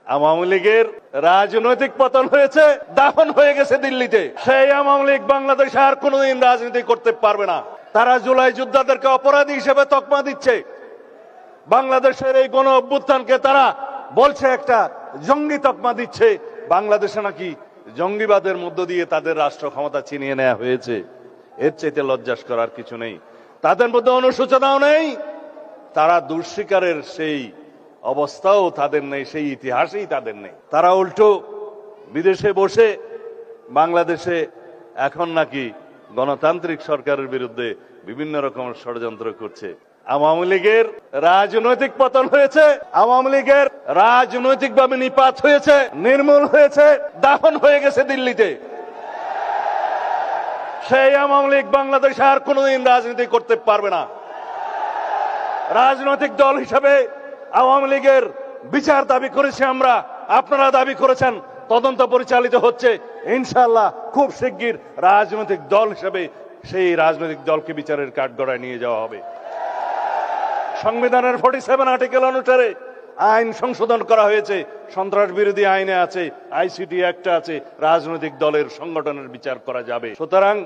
আওয়ামী লীগের রাজনৈতিক পতন হয়েছে, দাফন হয়ে গেছে দিল্লিতে। সেই আওয়ামী লীগ বাংলাদেশে আর কোনোদিন রাজনীতি করতে পারবে না। তারা জুলাই যোদ্ধাদেরকে অপরাধী হিসেবে তকমা দিচ্ছে। বাংলাদেশের এই গণ অভ্যুত্থানকে তারা বলছে একটা জঙ্গি তকমা দিচ্ছে। বাংলাদেশে নাকি জঙ্গিবাদের মধ্য দিয়ে তাদের রাষ্ট্র ক্ষমতা ছিনিয়ে নেওয়া হয়েছে। এর চাইতে লজ্জাস করার কিছু নেই। তাদের মধ্যে অনুশোচনাও নেই, তারা দুঃস্বীকারের সেই অবস্থাও তাদের নেই, সেই ইতিহাসেই তাদের নেই। তারা উল্টো বিদেশে বসে বাংলাদেশে এখন নাকি গণতান্ত্রিক সরকারের বিরুদ্ধে বিভিন্ন রকমের ষড়যন্ত্র করছে। আওয়ামী লীগের রাজনৈতিক পতন হয়েছে, আওয়ামী লীগের রাজনৈতিকভাবে নিপাত হয়েছে, নির্মূল হয়েছে, দাফন হয়ে গেছে দিল্লিতে। সেই আওয়ামী লীগ বাংলাদেশে আর কোনোদিন রাজনীতি করতে পারবে না। রাজনৈতিক দল হিসাবে আওয়ামী লীগের বিচার দাবি করেছি আমরা, আপনারা দাবি করেছেন, তদন্ত পরিচালিত হচ্ছে। ইনশাআল্লাহ খুব শিগগির রাজনৈতিক দল হিসেবে সেই রাজনৈতিক দলকে বিচারের কাঠগড়ায় নিয়ে যাওয়া হবে। সংবিধানের 47 আর্টিকেল অনুসারে আইন সংশোধন করা হয়েছে, সন্ত্রাস বিরোধী আইনে আছে, আইসিটি অ্যাক্টে আছে, রাজনৈতিক দলের সংগঠনের বিচার করা যাবে। সুতরাং